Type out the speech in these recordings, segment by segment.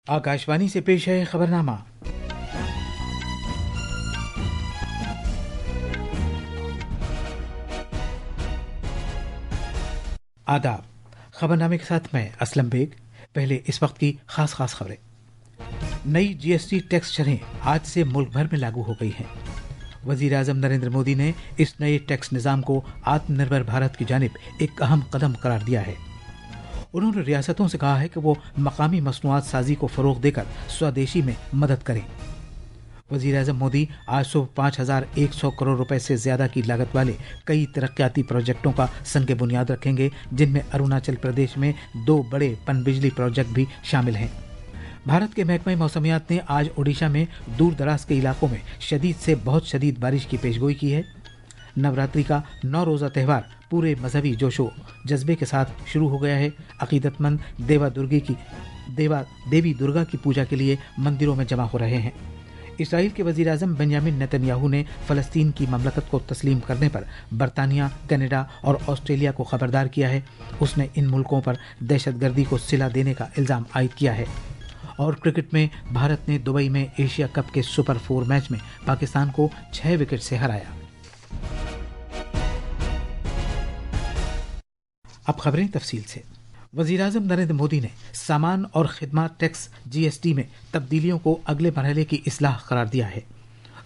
आकाशवाणी से पेश है खबरनामा। आदाब। खबरनामे के साथ मैं असलम बेग। पहले इस वक्त की खास खबरें। नई जीएसटी टैक्स शरहें आज से मुल्क भर में लागू हो गई हैं। वजीर आजम नरेंद्र मोदी ने इस नए टैक्स निज़ाम को आत्मनिर्भर भारत की जानिब एक अहम कदम करार दिया है। उन्होंने रियासतों से कहा है कि वो मकामी मसनूआत साजी को फ़रोग़ देकर स्वदेशी में मदद करें। वजीर आजम मोदी आज सुबह 5,100 करोड़ रुपए से ज़्यादा की लागत वाले कई तरक्याती प्रोजेक्टों का संग बुनियाद रखेंगे, जिनमें अरुणाचल प्रदेश में 2 बड़े पनबिजली प्रोजेक्ट भी शामिल हैं। भारत के महकमे मौसमियात ने आज ओडिशा में दूर दराज के इलाकों में शदीद से बहुत शदीद बारिश की पेशगोई की है। नवरात्रि का 9 रोज़ा त्यौहार पूरे मजहबी जोशो जज्बे के साथ शुरू हो गया है। अकीदतमंद देवी दुर्गा की पूजा के लिए मंदिरों में जमा हो रहे हैं। इसराइल के वजीर आजम बेंजामिन नेतन्याहू ने फ़लस्तीन की ममलकत को तस्लीम करने पर बरतानिया, कनाडा और ऑस्ट्रेलिया को खबरदार किया है। उसने इन मुल्कों पर दहशतगर्दी को सिला देने का इल्ज़ाम आयद किया है। और क्रिकेट में भारत ने दुबई में एशिया कप के सुपर 4 मैच में पाकिस्तान को 6 विकेट से हराया। अब खबरें तफसील से। वज़ीर आज़म नरेंद्र मोदी ने सामान और खिदमत टैक्स जीएसटी में तब्दीलियों को अगले मरहले की इस्लाह करार दिया है,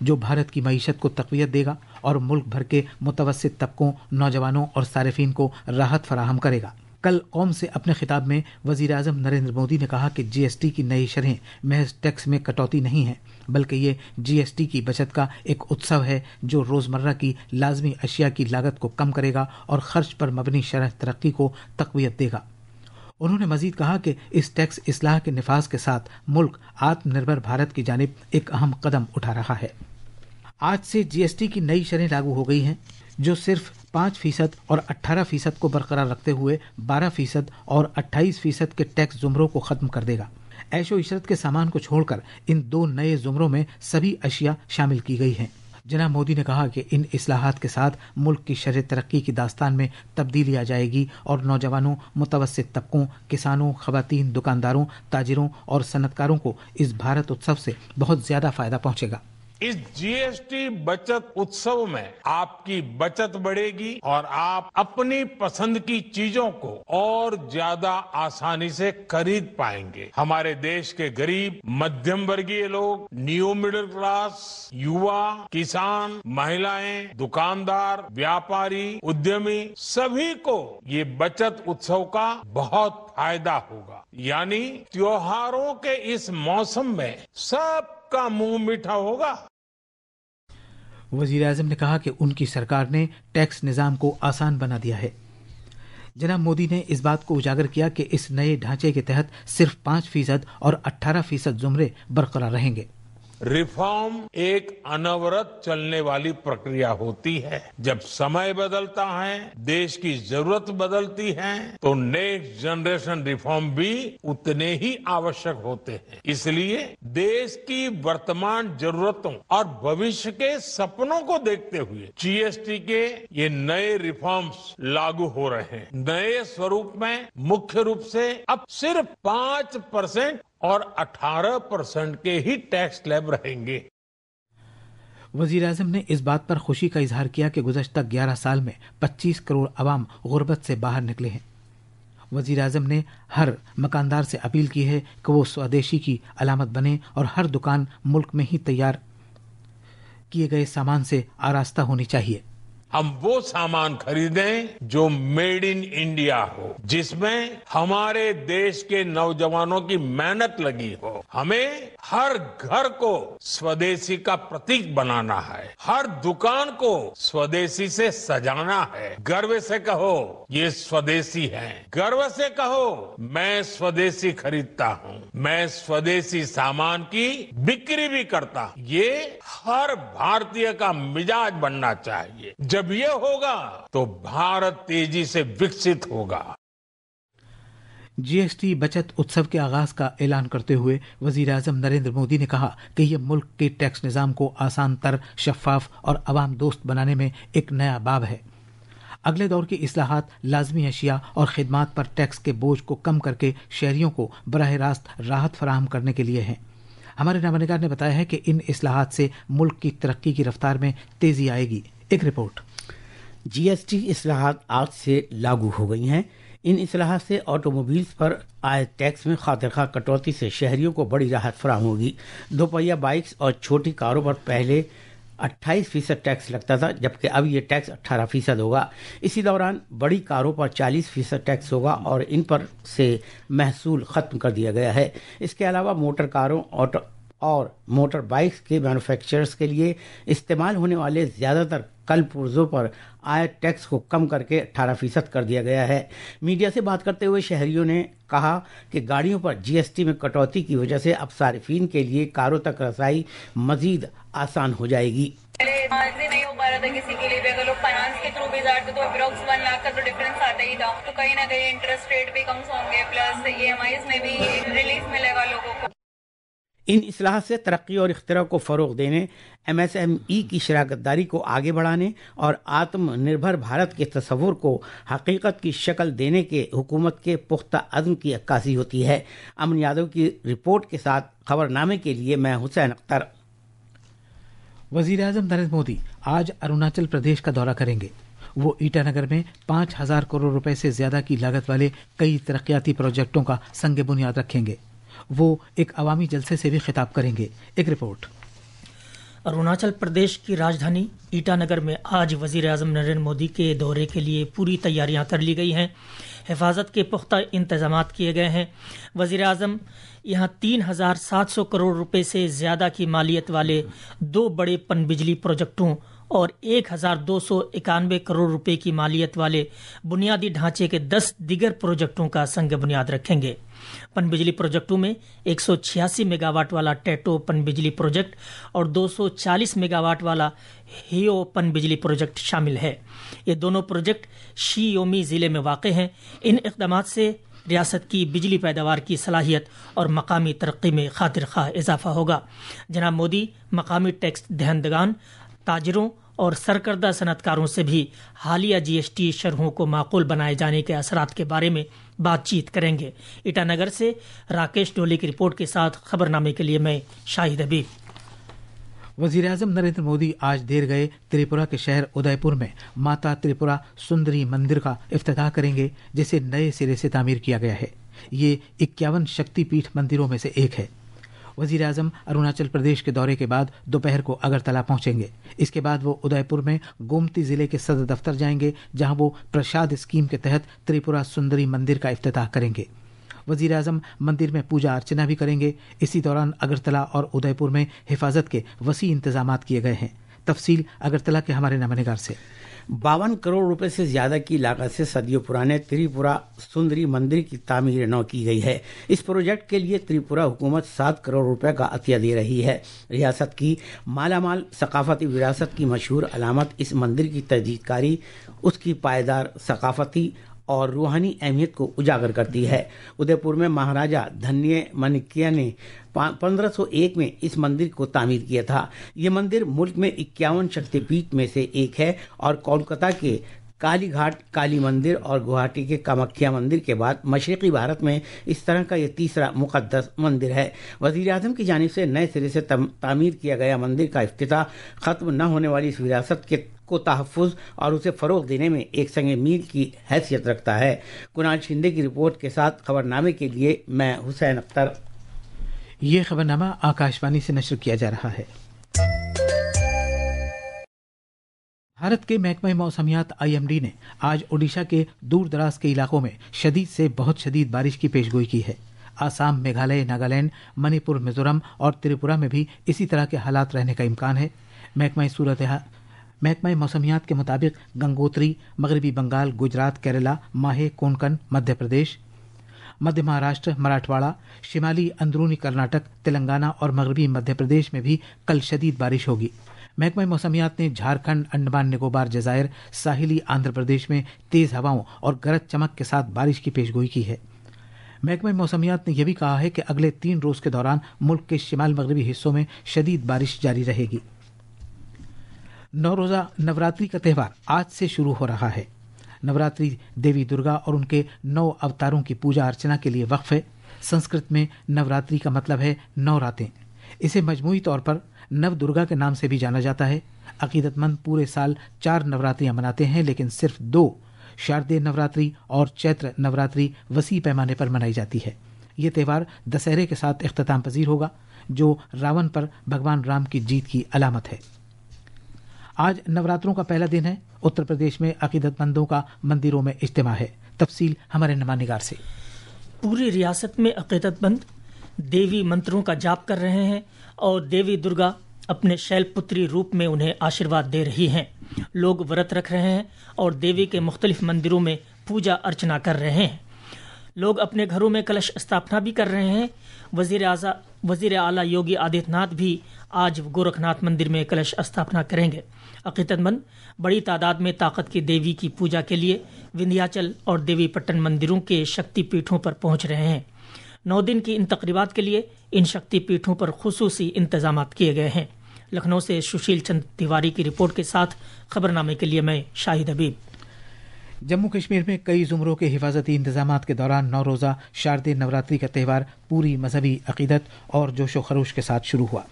जो भारत की मईशत को तक़वियत देगा और मुल्क भर के मुतवस्सित तबकों, नौजवानों और सारिफीन को राहत फराहम करेगा। कल कौम से अपने खिताब में वज़ीर आज़म नरेंद्र मोदी ने कहा कि जीएसटी की नई शरहें महज टैक्स में कटौती नहीं है, बल्कि ये जीएसटी की बचत का एक उत्सव है जो रोज़मर्रा की लाजमी अशिया की लागत को कम करेगा और खर्च पर मबनी शरह तरक्की को तक़वियत देगा। उन्होंने मजीद कहा कि इस टैक्स इस्लाह के निफाज के साथ मुल्क आत्मनिर्भर भारत की जानिब एक अहम कदम उठा रहा है। आज से जीएसटी की नई शरहें लागू हो गई हैं, जो सिर्फ 5% और 18% को बरकरार रखते हुए 12% और 28% के टैक्स जुमरों को ख़त्म कर देगा। ऐशो इशरत के सामान को छोड़कर इन 2 नए जुमरों में सभी अशिया शामिल की गई हैं। जनाब मोदी ने कहा कि इन इस्लाहात के साथ मुल्क की शरह तरक्की की दास्तान में तब्दीली आ जाएगी और नौजवानों, मुतवस्सित तबकों, किसानों, खवातीन, दुकानदारों, ताजिरों और सनतकारों को इस भारत उत्सव से बहुत ज्यादा फायदा पहुंचेगा। इस जीएसटी बचत उत्सव में आपकी बचत बढ़ेगी और आप अपनी पसंद की चीजों को और ज्यादा आसानी से खरीद पाएंगे। हमारे देश के गरीब, मध्यम वर्गीय लोग, न्यू मिडिल क्लास, युवा, किसान, महिलाएं, दुकानदार, व्यापारी, उद्यमी, सभी को ये बचत उत्सव का बहुत फायदा होगा। यानी त्योहारों के इस मौसम में सबका मुंह मीठा होगा। वज़ीर आज़म ने कहा कि उनकी सरकार ने टैक्स निज़ाम को आसान बना दिया है। जनाब मोदी ने इस बात को उजागर किया कि इस नए ढांचे के तहत सिर्फ 5% और 18% जुमरे बरकरार रहेंगे। रिफॉर्म एक अनवरत चलने वाली प्रक्रिया होती है। जब समय बदलता है, देश की जरूरत बदलती है, तो नेक्स्ट जनरेशन रिफॉर्म भी उतने ही आवश्यक होते हैं। इसलिए देश की वर्तमान जरूरतों और भविष्य के सपनों को देखते हुए जीएसटी के ये नए रिफॉर्म्स लागू हो रहे हैं। नए स्वरूप में मुख्य रूप से अब सिर्फ 5% और 18% के ही टैक्स स्लैब रहेंगे। वज़ीर आज़म ने इस बात पर खुशी का इजहार किया कि गुज़श्ता 11 साल में 25 करोड़ अवाम गुर्बत से बाहर निकले हैं। वज़ीर आज़म ने हर मकानदार से अपील की है कि वो स्वदेशी की अलामत बने और हर दुकान मुल्क में ही तैयार किए गए सामान से आरास्ता होनी चाहिए। हम वो सामान खरीदें जो मेड इन इंडिया हो, जिसमें हमारे देश के नौजवानों की मेहनत लगी हो। हमें हर घर को स्वदेशी का प्रतीक बनाना है, हर दुकान को स्वदेशी से सजाना है। गर्व से कहो ये स्वदेशी है, गर्व से कहो मैं स्वदेशी खरीदता हूँ, मैं स्वदेशी सामान की बिक्री भी करता हूँ। ये हर भारतीय का मिजाज बनना चाहिए। जब ये होगा तो भारत तेजी से विकसित होगा। जीएसटी बचत उत्सव के आगाज का ऐलान करते हुए वजीर आजम नरेंद्र मोदी ने कहा कि यह मुल्क के टैक्स निज़ाम को आसान तर, शफाफ और अवाम दोस्त बनाने में एक नया बाब है। अगले दौर की इस्लाहात लाजमी अशिया और खिदमात पर टैक्स के बोझ को कम करके शहरियों को बराह रास्त राहत फराहम करने के लिए हैं। हमारे नवानिगार ने बताया है कि इन इस्लाहात से मुल्क की तरक्की की रफ्तार में तेजी आएगी। एक रिपोर्ट। जीएसटी इस्लाहात आज से लागू हो गई हैं। इन इस्लाहात से ऑटोमोबाइल्स पर आए टैक्स में खातिरखा कटौती से शहरियों को बड़ी राहत फराहम होगी। दोपहिया बाइक्स और छोटी कारों पर पहले 28% टैक्स लगता था, जबकि अब ये टैक्स 18% होगा। इसी दौरान बड़ी कारों पर 40% टैक्स होगा और इन पर से महसूल खत्म कर दिया गया है। इसके अलावा मोटर कारों और मोटर बाइक्स के मैन्युफैक्चरर्स के लिए इस्तेमाल होने वाले ज़्यादातर कल पुर्जों पर आय टैक्स को कम करके 18% कर दिया गया है। मीडिया से बात करते हुए शहरियों ने कहा कि गाड़ियों पर जीएसटी में कटौती की वजह से अब सार्फिन के लिए कारों तक रसाई मजीद आसान हो जाएगी। नहीं हो पा रहा था किसी के लिए भी, अगर लोग फाइनेंस के थ्रू भी जाते तो अप्रॉक्स 1 लाख का तो डिफरेंस आता ही था। तो कहीं ना कहीं इंटरेस्ट रेट भी कम होंगे, प्लस EMIs में भी रिलीफ मिलेगा लोगों को। इन इस्लाहात से तरक्की और इख्तिरा को फ़रोग देने, MSME की शराकतदारी को आगे बढ़ाने और आत्मनिर्भर भारत के तस्वुर को हकीकत की शक्ल देने के हुकूमत के पुख्ता अज़्म की अक्कासी होती है। अमन यादव की रिपोर्ट के साथ खबरनामे के लिए मैं हुसैन अख्तर। वज़ीर आज़म नरेंद्र मोदी आज अरुणाचल प्रदेश का दौरा करेंगे। वो ईटानगर में 5,000 करोड़ रुपए से ज्यादा की लागत वाले कई तरक्याती प्रोजेक्टों का संग बुनियाद रखेंगे। वो एक अवामी जलसे से भी खिताब करेंगे। एक रिपोर्ट। अरुणाचल प्रदेश की राजधानी ईटानगर में आज वजीर आज़म नरेंद्र मोदी के दौरे के लिए पूरी तैयारियां कर ली गई हैं। हिफाजत के पुख्ता इंतजामात किए गए हैं। वजीर आज़म यहाँ 3,700 करोड़ रुपए से ज़्यादा की मालियत वाले 2 बड़े पनबिजली प्रोजेक्टों और 1,291 करोड़ रुपए की मालियत वाले बुनियादी ढांचे के 10 दीगर प्रोजेक्टों का संग बुनियाद रखेंगे। पनबिजली प्रोजेक्टों में 186 मेगावाट वाला टेटो पनबिजली प्रोजेक्ट और 240 मेगावाट वाला हियो पनबिजली प्रोजेक्ट शामिल है। ये दोनों प्रोजेक्ट शी योमी जिले में वाक़ हैं। इन इक़दामात से रियासत की बिजली पैदावार की सलाहियत और मकामी तरक्की में खातिर खा इजाफा होगा। जनाब मोदी मकामी टैक्स दहंदगान, ताजरों और सरकर्दा सनतकारों से भी हालिया जीएसटी शरहों को माकूल बनाए जाने के असरात के बारे में बातचीत करेंगे। ईटानगर से राकेश डोले की रिपोर्ट के साथ खबरनामे के लिए मैं शाहिद हबीब। वज़ीर आज़म नरेंद्र मोदी आज देर गए त्रिपुरा के शहर उदयपुर में माता त्रिपुरा सुंदरी मंदिर का इफ्तिताह करेंगे, जिसे नए सिरे से तामीर किया गया है। ये 51 शक्तिपीठ मंदिरों में से एक है। वज़ीर आज़म अरुणाचल प्रदेश के दौरे के बाद दोपहर को अगरतला पहुंचेंगे। इसके बाद वो उदयपुर में गोमती जिले के सदर दफ्तर जाएंगे, जहां वो प्रसाद स्कीम के तहत त्रिपुरा सुंदरी मंदिर का इफ्तिताह करेंगे। वज़ीर आज़म मंदिर में पूजा अर्चना भी करेंगे। इसी दौरान अगरतला और उदयपुर में हिफाजत के वसी इंतजामात किए गए हैं। तफसील अगरतला के हमारे नवानिगार से। 52 करोड़ रुपए से ज्यादा की लागत से सदियों पुराने त्रिपुरा सुंदरी मंदिर की तामीर नौ की गई है। इस प्रोजेक्ट के लिए त्रिपुरा हुकूमत 7 करोड़ रुपए का अतिया दे रही है। रियासत की मालामाल सकाफती विरासत की मशहूर अलामत इस मंदिर की तजदीदकारी उसकी पायदार सकाफती और रूहानी अहमियत को उजागर करती है। उदयपुर में महाराजा धन्य माणिक्य ने 1501 में इस मंदिर को तामीर किया था। ये मंदिर मुल्क में 51 शक्तिपीठ में से एक है और कोलकाता के कालीघाट काली मंदिर और गुवाहाटी के कामाख्या मंदिर के बाद मशरकी भारत में इस तरह का यह तीसरा मुकद्दस मंदिर है। वज़ीर आज़म की जानिब से नए सिरे से तामीर किया गया मंदिर का इफ्तिताह खत्म न होने वाली इस विरासत को तहफ़्फ़ुज़ और उसे फ़रोग़ देने में एक संग मील की हैसियत रखता है। कुणाल शिंदे की रिपोर्ट के साथ खबरनामे के लिए मैं हुसैन अख्तर। ये खबरनामा आकाशवाणी से नशर किया जा रहा है। भारत के महकमा मौसमियात IMD ने आज ओडिशा के दूर दराज के इलाकों में शदीद से बहुत शदीद बारिश की पेशगोई की है। आसाम, मेघालय, नागालैंड, मणिपुर, मिजोरम और त्रिपुरा में भी इसी तरह के हालात रहने का इम्कान है। महकमा मौसमियात के मुताबिक गंगोत्री, मगरबी बंगाल, गुजरात, केरला, माहे, कोंकण, मध्य प्रदेश, मध्य महाराष्ट्र, मराठवाड़ा, शिमाली अंदरूनी कर्नाटक, तेलंगाना और मगरबी मध्य प्रदेश में भी कल शदीद बारिश होगी। महकमा मौसमियात ने झारखंड, अंडमान निकोबार, जजायर, साहिली आंध्र प्रदेश में तेज हवाओं और गरज चमक के साथ बारिश की पेशगोई की है। महकमा मौसमियात ने यह भी कहा है कि अगले 3 रोज के दौरान मुल्क के शिमाल मगरबी हिस्सों में शदीद बारिश जारी रहेगी। 9 रोजा नवरात्रि का त्यौहार आज से शुरू हो रहा है। नवरात्रि देवी दुर्गा और उनके 9 अवतारों की पूजा अर्चना के लिए वक्फ है। संस्कृत में नवरात्रि का मतलब है 9 रातें। इसे मजमूई तौर पर नव दुर्गा के नाम से भी जाना जाता है। अकीदतमंद पूरे साल 4 नवरात्रियां मनाते हैं, लेकिन सिर्फ 2 शारदीय नवरात्रि और चैत्र नवरात्रि वसी पैमाने पर मनाई जाती है। ये त्यौहार दशहरे के साथ इख्तिताम पजीर होगा, जो रावण पर भगवान राम की जीत की अलामत है। आज नवरात्रों का पहला दिन है। उत्तर प्रदेश में अकीदतमंदों का मंदिरों में इज्तिमा है। तफसील हमारे नुमाइंदगार से। पूरी रियासत में अकीदतमंद देवी मंत्रों का जाप कर रहे हैं और देवी दुर्गा अपने शैलपुत्री रूप में उन्हें आशीर्वाद दे रही हैं। लोग व्रत रख रहे हैं और देवी के मुख्तलिफ मंदिरों में पूजा अर्चना कर रहे हैं। लोग अपने घरों में कलश स्थापना भी कर रहे हैं। वजीर आला योगी आदित्यनाथ भी आज गोरखनाथ मंदिर में कलश स्थापना करेंगे। अकीदतमंद बड़ी तादाद में ताकत की देवी की पूजा के लिए विंध्याचल और देवीपट्टन मंदिरों के शक्तिपीठों पर पहुंच रहे हैं। 9 दिन की इन तकरीबात के लिए इन शक्तिपीठों पर खुसूसी इंतजाम किए गए हैं। लखनऊ से सुशील चंद तिवारी की रिपोर्ट के साथ खबरनामे के लिए मैं शाहिद हबीब। जम्मू कश्मीर में कई जुमरों के हिफाजती इंतजामात के दौरान 9 रोज़ा शारदीय नवरात्रि का त्यौहार पूरी मजहबी अकीदत और जोशो खरोश के साथ शुरू हुआ।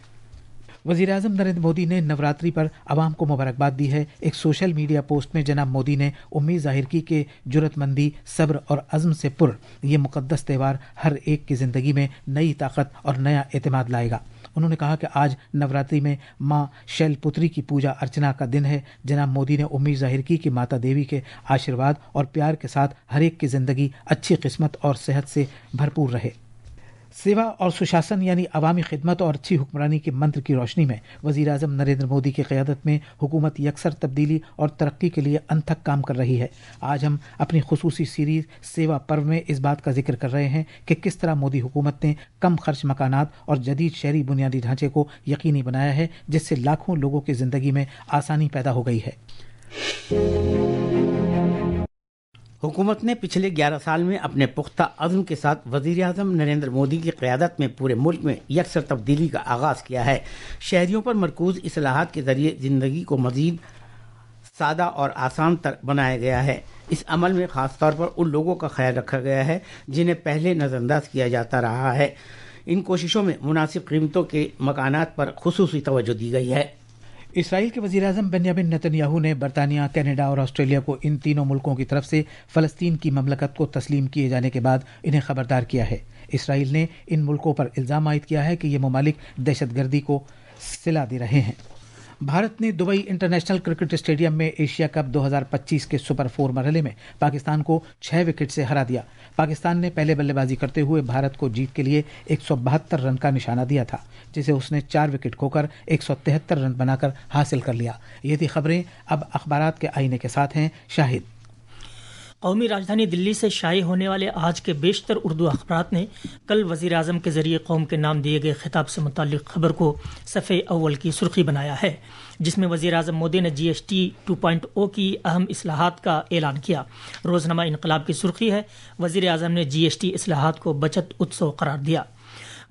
वज़ीर आज़म नरेंद्र मोदी ने नवरात्रि पर आवाम को मुबारकबाद दी है। एक सोशल मीडिया पोस्ट में जनाब मोदी ने उम्मीद जाहिर की कि जुर्रतमंदी, सब्र और अज़्म से पुर ये मुक़द्दस त्यौहार हर एक की ज़िंदगी में नई ताकत और नया एतमाद लाएगा। उन्होंने कहा कि आज नवरात्रि में माँ शैलपुत्री की पूजा अर्चना का दिन है। जनाब मोदी ने उम्मीद जाहिर की कि माता देवी के आशीर्वाद और प्यार के साथ हर एक की ज़िंदगी अच्छी किस्मत और सेहत से भरपूर रहे। सेवा और सुशासन यानी अवामी खिदमत और अच्छी हुक्मरानी के मंत्र की रोशनी में वज़ीर आज़म नरेंद्र मोदी की क़यादत में हुकूमत यकसर तब्दीली और तरक्की के लिए अनथक काम कर रही है। आज हम अपनी खुसूसी सीरीज़ सेवा पर्व में इस बात का जिक्र कर रहे हैं कि किस तरह मोदी हुकूमत ने कम खर्च मकानात और जदीद शहरी बुनियादी ढांचे को यकीनी बनाया है, जिससे लाखों लोगों की ज़िंदगी में आसानी पैदा हो गई है। हुकूमत ने पिछले 11 साल में अपने पुख्ता अज़्म के साथ वज़ीर आज़म नरेंद्र मोदी की क़यादत में पूरे मुल्क में यकसर तब्दीली का आगाज़ किया है। शहरियों पर मरकूज़ इस्लाहात के ज़रिए ज़िंदगी को मज़ीद सादा और आसान तर बनाया गया है। इस अमल में ख़ास तौर पर उन लोगों का ख्याल रखा गया है जिन्हें पहले नज़रअंदाज किया जाता रहा है। इन कोशिशों में मुनासिब कीमतों के मकानात पर खुसूसी तवज्जो दी गई है। इसराइल के वज़ीर आज़म बेंजामिन नेतन्याहू ने बरतानिया, कनाडा और ऑस्ट्रेलिया को इन तीनों मुल्कों की तरफ से फ़लस्तीन की ममलकत को तस्लीम किए जाने के बाद इन्हें खबरदार किया है। इसराइल ने इन मुल्कों पर इल्ज़ाम आयद किया है कि ये ममालिक दहशतगर्दी को सिला दे रहे हैं। भारत ने दुबई इंटरनेशनल क्रिकेट स्टेडियम में एशिया कप 2025 के सुपर 4 मरहले में पाकिस्तान को 6 विकेट से हरा दिया। पाकिस्तान ने पहले बल्लेबाजी करते हुए भारत को जीत के लिए 172 रन का निशाना दिया था, जिसे उसने 4 विकेट खोकर 173 रन बनाकर हासिल कर लिया। ये थी खबरें। अब अखबारात के आईने के साथ हैं शाहिद। कौमी राजधानी दिल्ली से शाये होने वाले आज के बेशतर उर्दू अखबारात ने कल वज़ीर आज़म के ज़रिए कौम के नाम दिए गए खिताब से मुताल्लिक़ खबर को सफ़े अव्वल की सुर्खी बनाया है, जिसमें वज़ीर आज़म मोदी ने GST 2.0 की अहम इस्लाहात का ऐलान किया। रोज़नामा इनकलाब की सुर्खी है, वज़ीर आज़म ने GST इस्लाहात को बचत उत्सव करार दिया।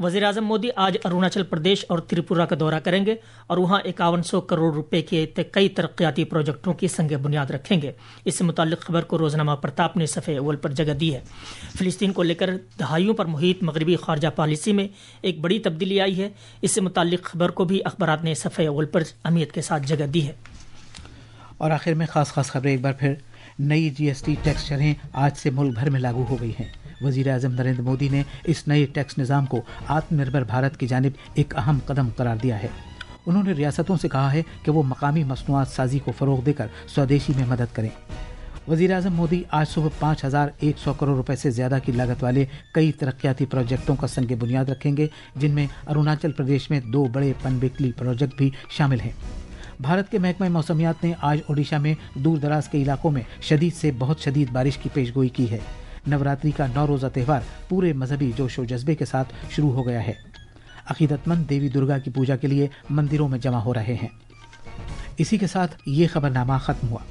वज़ीर आज़म मोदी आज अरुणाचल प्रदेश और त्रिपुरा का दौरा करेंगे और वहां 5100 करोड़ रुपए के कई तरक्याती प्रोजेक्टों की संग बुनियाद रखेंगे। इससे मुताल्लिक़ खबर को रोज़नामा प्रताप ने सफ़े अव्वल पर जगह दी है। फ़िलिस्तीन को लेकर दहाइयों पर मुहित मगरबी खारजा पॉलिसी में एक बड़ी तब्दीली आई है। इससे मुताल्लिक़ खबर को भी अखबारात ने सफ़े अव्वल पर अहमियत के साथ जगह दी है। और आखिर में खास खबरें एक बार फिर। नई GST टैक्स शरहें आज से मुल्क भर में लागू हो गई हैं। वज़ीर आज़म नरेंद्र मोदी ने इस नए टैक्स निज़ाम को आत्मनिर्भर भारत की जानिब एक अहम कदम करार दिया है। उन्होंने रियासतों से कहा है कि वो मकामी मसनूआत साजी को फ़रोग़ देकर स्वदेशी में मदद करें। वज़ीर आज़म मोदी आज सुबह 5100 करोड़ रुपए से ज़्यादा की लागत वाले कई तरक्याती प्रोजेक्टों का संग बुनियाद रखेंगे, जिनमें अरुणाचल प्रदेश में 2 बड़े पनबिजली प्रोजेक्ट भी शामिल हैं। भारत के महकमा मौसमियात ने आज ओडिशा में दूर दराज के इलाकों में शदीद से बहुत शदीद बारिश की पेशगोई की है। नवरात्रि का 9 रोज़ा त्यौहार पूरे मजहबी जोश व जज्बे के साथ शुरू हो गया है। अकीदतमंद देवी दुर्गा की पूजा के लिए मंदिरों में जमा हो रहे हैं। इसी के साथ ये खबरनामा ख़त्म हुआ।